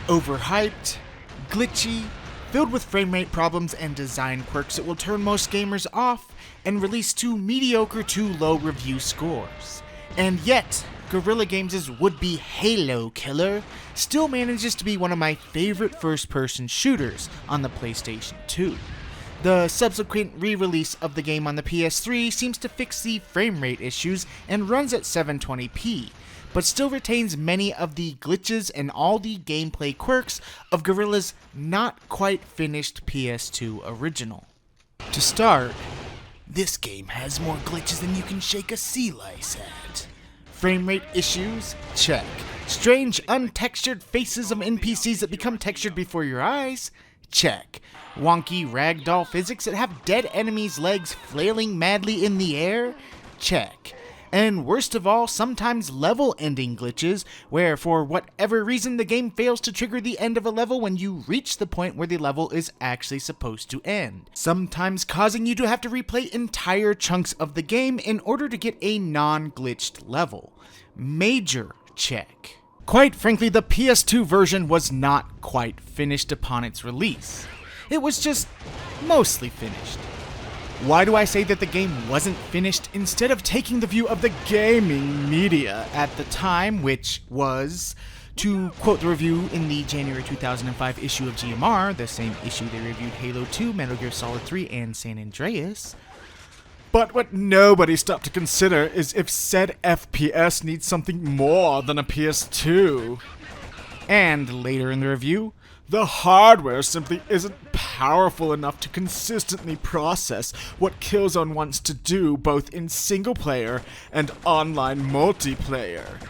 Overhyped, glitchy, filled with frame rate problems and design quirks that will turn most gamers off, and released to mediocre to low review scores. And yet, Guerrilla Games' would-be Halo killer still manages to be one of my favorite first-person shooters on the PlayStation 2. The subsequent re-release of the game on the PS3 seems to fix the frame rate issues and runs at 720p, but still retains many of the glitches and all the gameplay quirks of Guerrilla's not quite finished PS2 original. To start, this game has more glitches than you can shake a sea lice at. Frame rate issues? Check. Strange, untextured faces of NPCs that become textured before your eyes? Check. Wonky ragdoll physics that have dead enemies' legs flailing madly in the air? Check. And worst of all, sometimes level-ending glitches, where for whatever reason the game fails to trigger the end of a level when you reach the point where the level is actually supposed to end, sometimes causing you to have to replay entire chunks of the game in order to get a non-glitched level. Major check. Quite frankly, the PS2 version was not quite finished upon its release. It was just mostly finished. Why do I say that the game wasn't finished instead of taking the view of the gaming media at the time, which was, to quote the review in the January 2005 issue of GMR, the same issue they reviewed Halo 2, Metal Gear Solid 3, and San Andreas. But what nobody stopped to consider is if said FPS needs something more than a PS2. And later in the review, the hardware simply isn't powerful enough to consistently process what Killzone wants to do both in single-player and online multiplayer.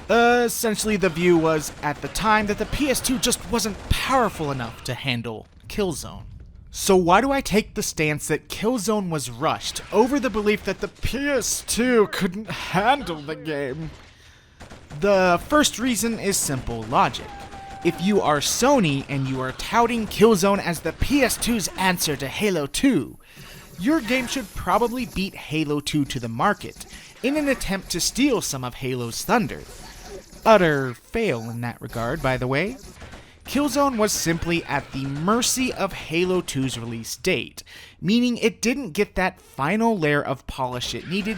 Essentially, the view was, at the time, that the PS2 just wasn't powerful enough to handle Killzone. So why do I take the stance that Killzone was rushed over the belief that the PS2 couldn't handle the game? The first reason is simple logic. If you are Sony and you are touting Killzone as the PS2's answer to Halo 2, your game should probably beat Halo 2 to the market in an attempt to steal some of Halo's thunder. Utter fail in that regard, by the way. Killzone was simply at the mercy of Halo 2's release date, meaning it didn't get that final layer of polish it needed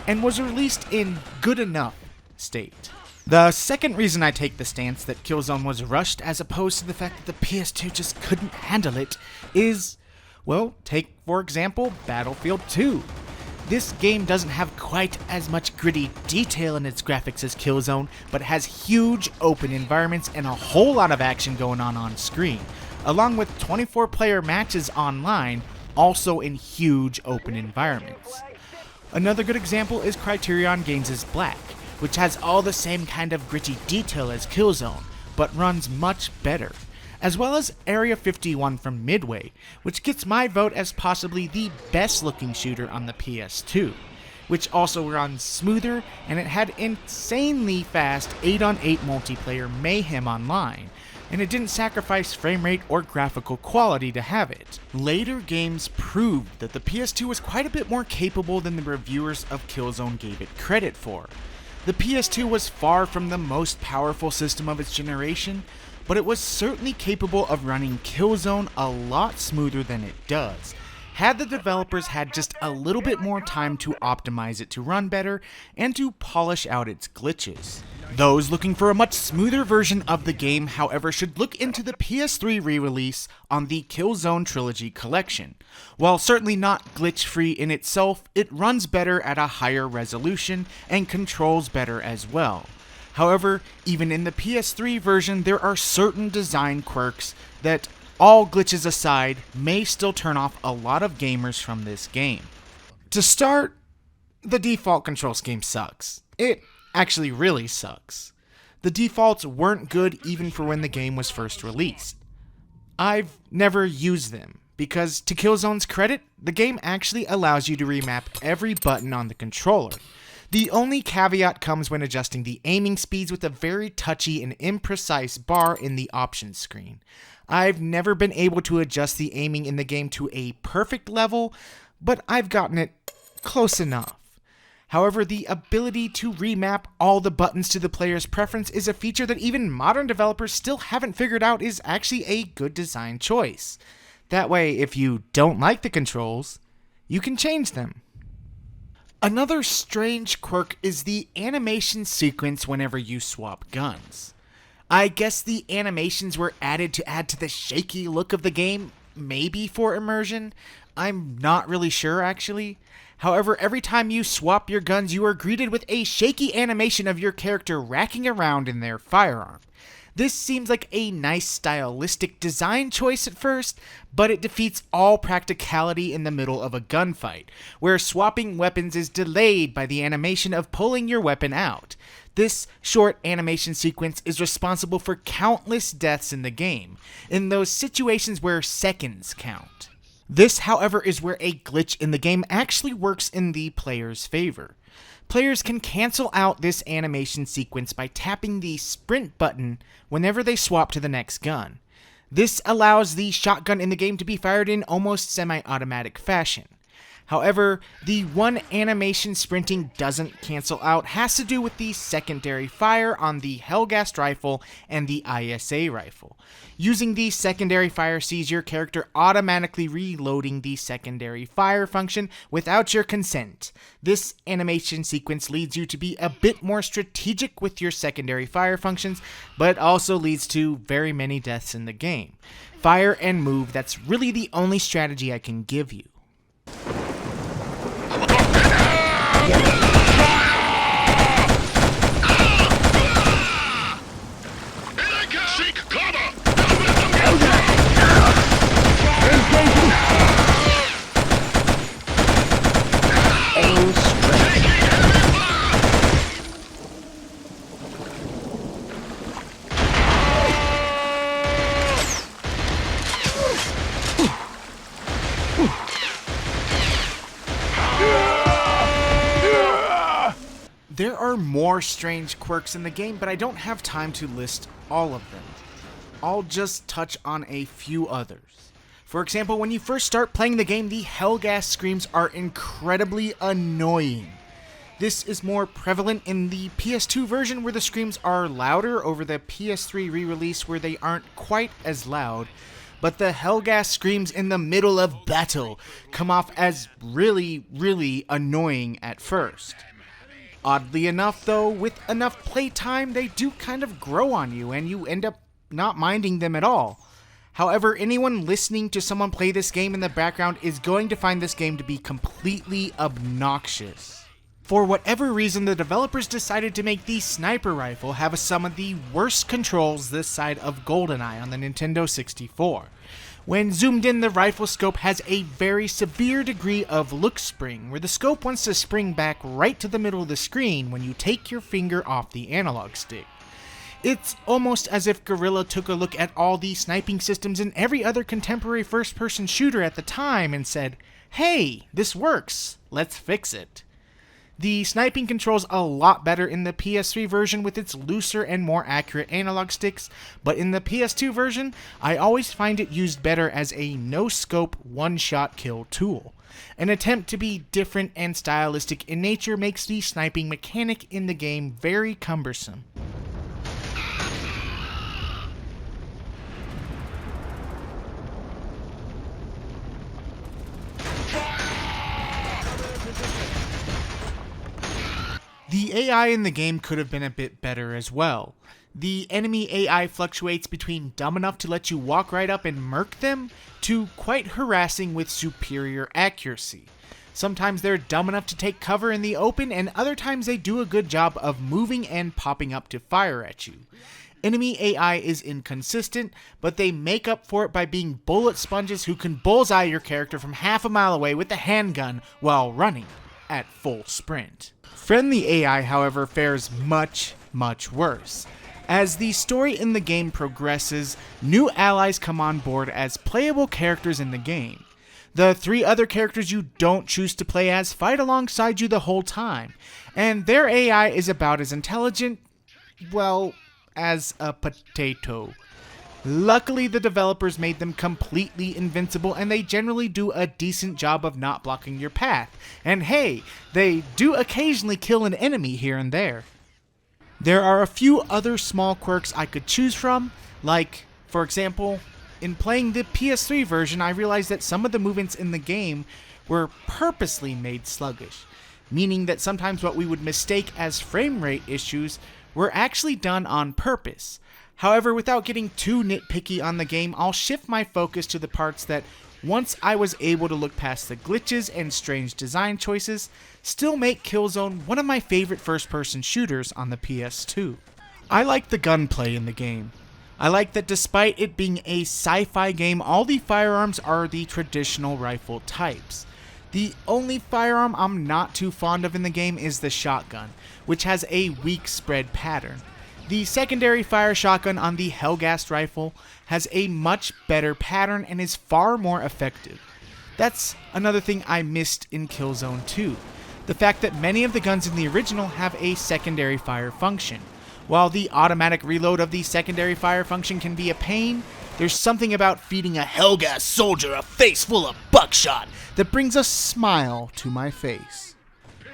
and was released in good enough state. The second reason I take the stance that Killzone was rushed as opposed to the fact that the PS2 just couldn't handle it is, well, take for example Battlefield 2. This game doesn't have quite as much gritty detail in its graphics as Killzone, but has huge open environments and a whole lot of action going on screen, along with 24-player matches online, also in huge open environments. Another good example is Criterion Games' Black, which has all the same kind of gritty detail as Killzone, but runs much better, as well as Area 51 from Midway, which gets my vote as possibly the best looking shooter on the PS2, which also runs smoother, and it had insanely fast 8-on-8 multiplayer mayhem online, and it didn't sacrifice frame rate or graphical quality to have it. Later games proved that the PS2 was quite a bit more capable than the reviewers of Killzone gave it credit for. The PS2 was far from the most powerful system of its generation, but it was certainly capable of running Killzone a lot smoother than it does, had the developers had just a little bit more time to optimize it to run better and to polish out its glitches. Those looking for a much smoother version of the game, however, should look into the PS3 re-release on the Killzone Trilogy Collection. While certainly not glitch-free in itself, it runs better at a higher resolution and controls better as well. However, even in the PS3 version, there are certain design quirks that, all glitches aside, may still turn off a lot of gamers from this game. To start, the default control scheme sucks. It actually really sucks. The defaults weren't good even for when the game was first released. I've never used them, because to Killzone's credit, the game actually allows you to remap every button on the controller. The only caveat comes when adjusting the aiming speeds with a very touchy and imprecise bar in the options screen. I've never been able to adjust the aiming in the game to a perfect level, but I've gotten it close enough. However, the ability to remap all the buttons to the player's preference is a feature that even modern developers still haven't figured out is actually a good design choice. That way, if you don't like the controls, you can change them. Another strange quirk is the animation sequence whenever you swap guns. I guess the animations were added to add to the shaky look of the game, maybe for immersion. I'm not really sure, actually. However, every time you swap your guns, you are greeted with a shaky animation of your character racking around in their firearm. This seems like a nice stylistic design choice at first, but it defeats all practicality in the middle of a gunfight, where swapping weapons is delayed by the animation of pulling your weapon out. This short animation sequence is responsible for countless deaths in the game, in those situations where seconds count. This, however, is where a glitch in the game actually works in the player's favor. Players can cancel out this animation sequence by tapping the sprint button whenever they swap to the next gun. This allows the shotgun in the game to be fired in almost semi-automatic fashion. However, the one animation sprinting doesn't cancel out has to do with the secondary fire on the Hellgast rifle and the ISA rifle. Using the secondary fire sees your character automatically reloading the secondary fire function without your consent. This animation sequence leads you to be a bit more strategic with your secondary fire functions, but also leads to very many deaths in the game. Fire and move, that's really the only strategy I can give you. There are more strange quirks in the game, but I don't have time to list all of them. I'll just touch on a few others. For example, when you first start playing the game, the Hellgast screams are incredibly annoying. This is more prevalent in the PS2 version, where the screams are louder, over the PS3 re-release where they aren't quite as loud, but the Hellgast screams in the middle of battle come off as really, really annoying at first. Oddly enough, though, with enough playtime, they do kind of grow on you, and you end up not minding them at all. However, anyone listening to someone play this game in the background is going to find this game to be completely obnoxious. For whatever reason, the developers decided to make the sniper rifle have some of the worst controls this side of GoldenEye on the Nintendo 64. When zoomed in, the rifle scope has a very severe degree of look spring, where the scope wants to spring back right to the middle of the screen when you take your finger off the analog stick. It's almost as if Guerrilla took a look at all the sniping systems in every other contemporary first-person shooter at the time and said, "Hey, this works, let's fix it." The sniping controls a lot better in the PS3 version with its looser and more accurate analog sticks, but in the PS2 version, I always find it used better as a no-scope, one-shot kill tool. An attempt to be different and stylistic in nature makes the sniping mechanic in the game very cumbersome. The AI in the game could have been a bit better as well. The enemy AI fluctuates between dumb enough to let you walk right up and murk them, to quite harassing with superior accuracy. Sometimes they're dumb enough to take cover in the open, and other times they do a good job of moving and popping up to fire at you. Enemy AI is inconsistent, but they make up for it by being bullet sponges who can bullseye your character from half a mile away with a handgun while running at full sprint. Friendly AI, however, fares much, much worse. As the story in the game progresses, new allies come on board as playable characters in the game. The 3 other characters you don't choose to play as fight alongside you the whole time, and their AI is about as intelligent, well, as a potato. Luckily, the developers made them completely invincible, and they generally do a decent job of not blocking your path. And hey, they do occasionally kill an enemy here and there. There are a few other small quirks I could choose from, like, for example, in playing the PS3 version, I realized that some of the movements in the game were purposely made sluggish, meaning that sometimes what we would mistake as frame rate issues were actually done on purpose. However, without getting too nitpicky on the game, I'll shift my focus to the parts that, once I was able to look past the glitches and strange design choices, still make Killzone one of my favorite first-person shooters on the PS2. I like the gunplay in the game. I like that despite it being a sci-fi game, all the firearms are the traditional rifle types. The only firearm I'm not too fond of in the game is the shotgun, which has a weak spread pattern. The secondary fire shotgun on the Hellgas rifle has a much better pattern and is far more effective. That's another thing I missed in Killzone 2, the fact that many of the guns in the original have a secondary fire function. While the automatic reload of the secondary fire function can be a pain, there's something about feeding a Hellgas soldier a face full of buckshot that brings a smile to my face.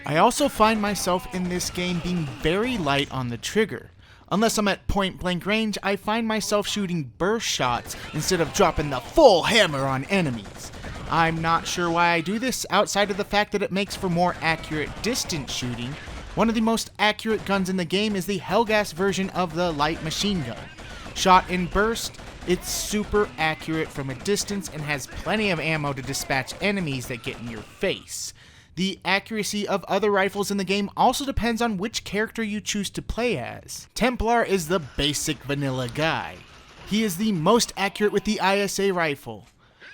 I also find myself in this game being very light on the trigger. Unless I'm at point blank range, I find myself shooting burst shots instead of dropping the full hammer on enemies. I'm not sure why I do this outside of the fact that it makes for more accurate distance shooting. One of the most accurate guns in the game is the Hellgas version of the light machine gun. Shot in burst, it's super accurate from a distance and has plenty of ammo to dispatch enemies that get in your face. The accuracy of other rifles in the game also depends on which character you choose to play as. Templar is the basic vanilla guy. He is the most accurate with the ISA rifle.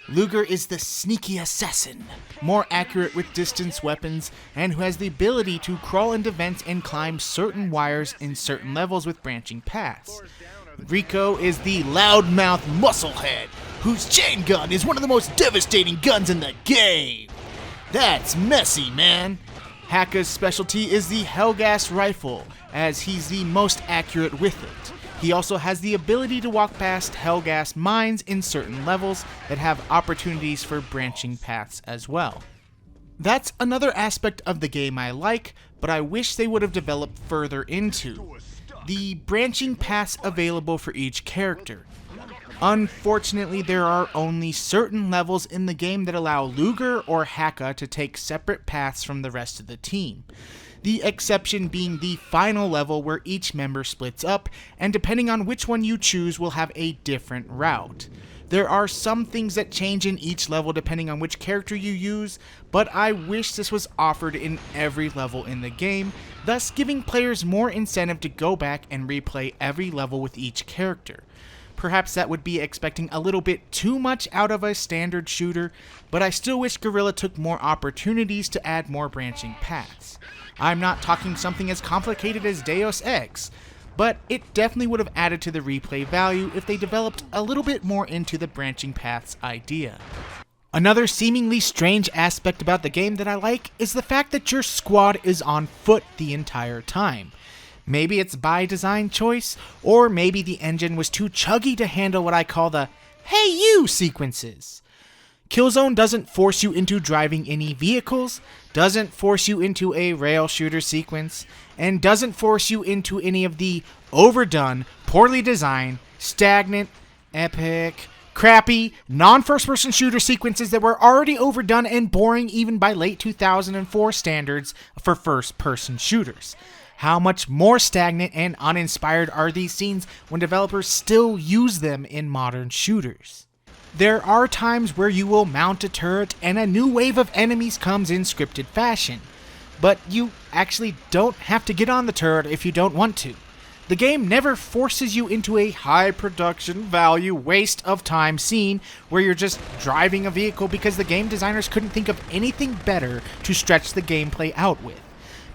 Luger is the sneaky assassin, more accurate with distance weapons, and who has the ability to crawl into vents and climb certain wires in certain levels with branching paths. Rico is the loudmouth musclehead, whose chain gun is one of the most devastating guns in the game. That's messy, man. Haka's specialty is the Hellgas rifle, as he's the most accurate with it. He also has the ability to walk past Hellgas mines in certain levels that have opportunities for branching paths as well. That's another aspect of the game I like, but I wish they would have developed further into. The branching paths available for each character. Unfortunately, there are only certain levels in the game that allow Luger or Haka to take separate paths from the rest of the team. The exception being the final level where each member splits up, and depending on which one you choose will have a different route. There are some things that change in each level depending on which character you use, but I wish this was offered in every level in the game, thus giving players more incentive to go back and replay every level with each character. Perhaps that would be expecting a little bit too much out of a standard shooter, but I still wish Guerrilla took more opportunities to add more branching paths. I'm not talking something as complicated as Deus Ex, but it definitely would have added to the replay value if they developed a little bit more into the branching paths idea. Another seemingly strange aspect about the game that I like is the fact that your squad is on foot the entire time. Maybe it's by design choice, or maybe the engine was too chuggy to handle what I call the "Hey You" sequences. Killzone doesn't force you into driving any vehicles, doesn't force you into a rail shooter sequence, and doesn't force you into any of the overdone, poorly designed, stagnant, epic, crappy, non-first-person shooter sequences that were already overdone and boring even by late 2004 standards for first-person shooters. How much more stagnant and uninspired are these scenes when developers still use them in modern shooters? There are times where you will mount a turret and a new wave of enemies comes in scripted fashion, but you actually don't have to get on the turret if you don't want to. The game never forces you into a high production value waste of time scene where you're just driving a vehicle because the game designers couldn't think of anything better to stretch the gameplay out with.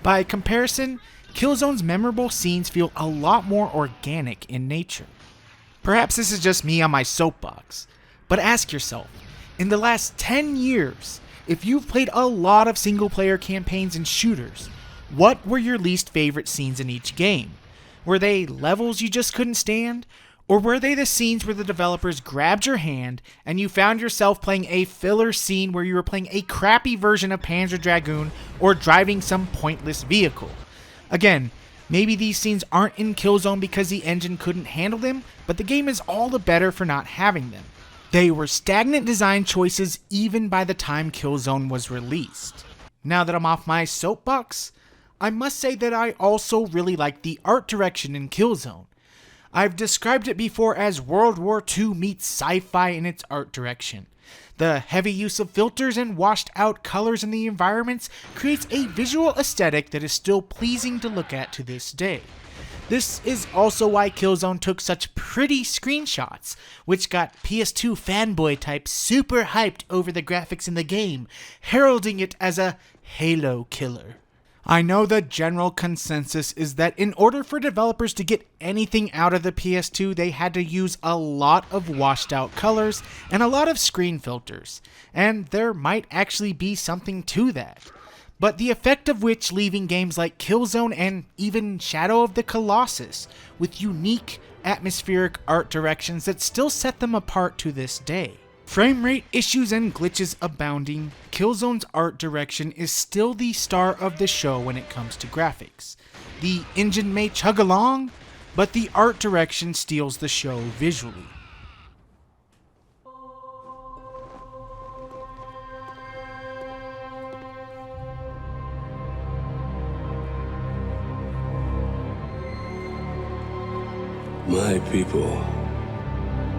By comparison, Killzone's memorable scenes feel a lot more organic in nature. Perhaps this is just me on my soapbox, but ask yourself, in the last 10 years, if you've played a lot of single-player campaigns and shooters, what were your least favorite scenes in each game? Were they levels you just couldn't stand? Or were they the scenes where the developers grabbed your hand and you found yourself playing a filler scene where you were playing a crappy version of Panzer Dragoon or driving some pointless vehicle? Again, maybe these scenes aren't in Killzone because the engine couldn't handle them, but the game is all the better for not having them. They were stagnant design choices even by the time Killzone was released. Now that I'm off my soapbox, I must say that I also really like the art direction in Killzone. I've described it before as World War II meets sci-fi in its art direction. The heavy use of filters and washed out colors in the environments creates a visual aesthetic that is still pleasing to look at to this day. This is also why Killzone took such pretty screenshots, which got PS2 fanboy types super hyped over the graphics in the game, heralding it as a Halo killer. I know the general consensus is that in order for developers to get anything out of the PS2, they had to use a lot of washed out colors and a lot of screen filters, and there might actually be something to that. But the effect of which leaving games like Killzone and even Shadow of the Colossus with unique atmospheric art directions that still set them apart to this day. Frame rate issues and glitches abounding, Killzone's art direction is still the star of the show when it comes to graphics. The engine may chug along, but the art direction steals the show visually. My people,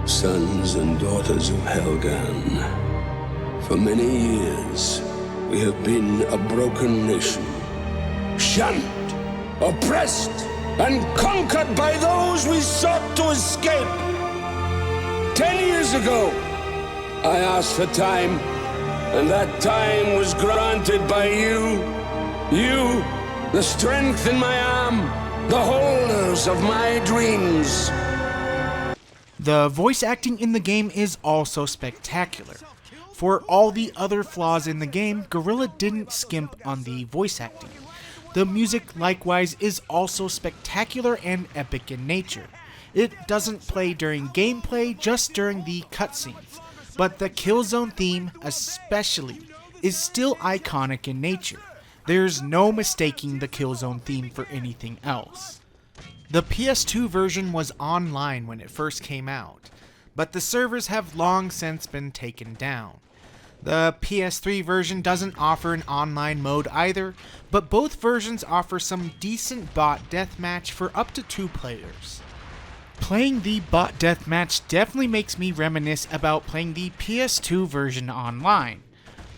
sons and daughters of Helghan, for many years we have been a broken nation, shunned, oppressed, and conquered by those we sought to escape. 10 years ago, I asked for time, and that time was granted by you. You, the strength in my arm, the holders of my dreams. The voice acting in the game is also spectacular. For all the other flaws in the game, Guerrilla didn't skimp on the voice acting. The music likewise is also spectacular and epic in nature. It doesn't play during gameplay, just during the cutscenes. But the Killzone theme, especially, is still iconic in nature. There's no mistaking the Killzone theme for anything else. The PS2 version was online when it first came out, but the servers have long since been taken down. The PS3 version doesn't offer an online mode either, but both versions offer some decent bot deathmatch for up to 2 players. Playing the bot deathmatch definitely makes me reminisce about playing the PS2 version online.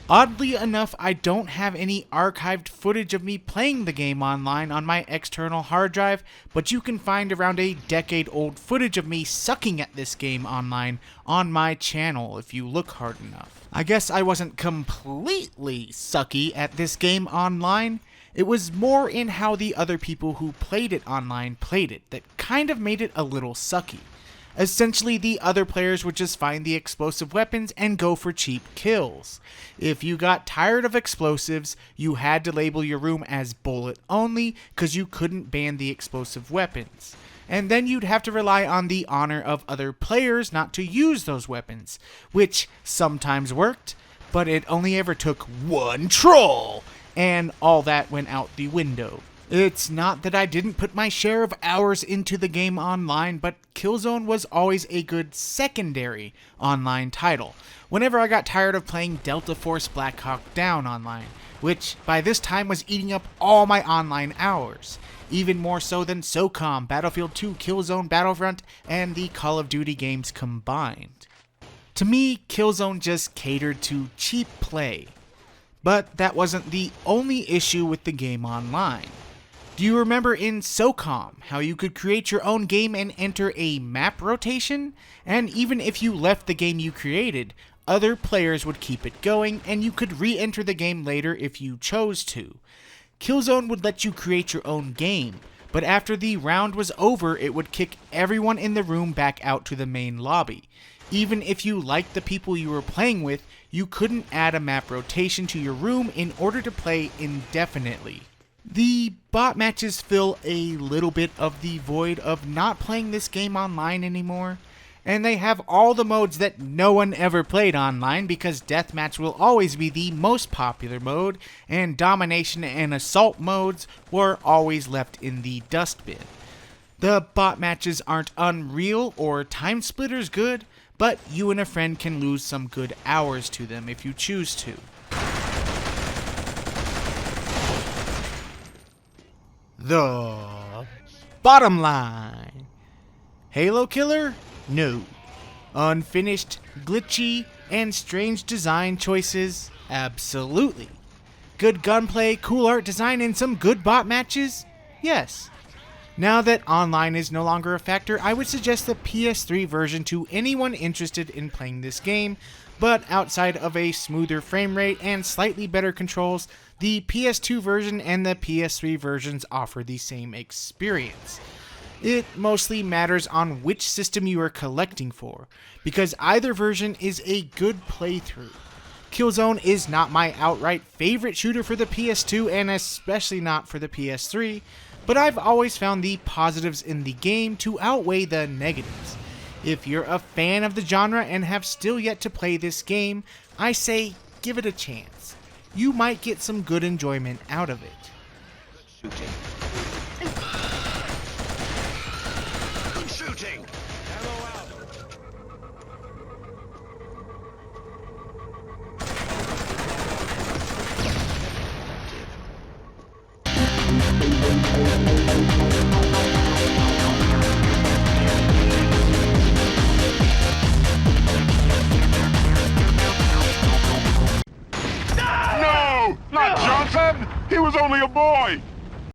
Oddly enough, I don't have any archived footage of me playing the game online on my external hard drive, but you can find around a decade-old footage of me sucking at this game online on my channel if you look hard enough. I guess I wasn't completely sucky at this game online. It was more in how the other people who played it online played it that kind of made it a little sucky. Essentially, the other players would just find the explosive weapons and go for cheap kills. If you got tired of explosives, you had to label your room as bullet only because you couldn't ban the explosive weapons. And then you'd have to rely on the honor of other players not to use those weapons, which sometimes worked, but it only ever took one troll, and all that went out the window. It's not that I didn't put my share of hours into the game online, but Killzone was always a good secondary online title, whenever I got tired of playing Delta Force Black Hawk Down online, which by this time was eating up all my online hours, even more so than SOCOM, Battlefield 2, Killzone, Battlefront, and the Call of Duty games combined. To me, Killzone just catered to cheap play, but that wasn't the only issue with the game online. Do you remember in SOCOM how you could create your own game and enter a map rotation? And even if you left the game you created, other players would keep it going and you could re-enter the game later if you chose to. Killzone would let you create your own game, but after the round was over, it would kick everyone in the room back out to the main lobby. Even if you liked the people you were playing with, you couldn't add a map rotation to your room in order to play indefinitely. The bot matches fill a little bit of the void of not playing this game online anymore, and they have all the modes that no one ever played online because Deathmatch will always be the most popular mode, and Domination and Assault modes were always left in the dustbin. The bot matches aren't unreal or time splitters good, but you and a friend can lose some good hours to them if you choose to. The bottom line. Halo killer? No. Unfinished, glitchy, and strange design choices? Absolutely. Good gunplay, cool art design, and some good bot matches? Yes. Now that online is no longer a factor, I would suggest the PS3 version to anyone interested in playing this game, but outside of a smoother frame rate and slightly better controls, the PS2 version and the PS3 versions offer the same experience. It mostly matters on which system you are collecting for, because either version is a good playthrough. Killzone is not my outright favorite shooter for the PS2 and especially not for the PS3, but I've always found the positives in the game to outweigh the negatives. If you're a fan of the genre and have still yet to play this game, I say give it a chance. You might get some good enjoyment out of it. Shooting. Good shooting. Ammo out. No! Not Johnson! He was only a boy!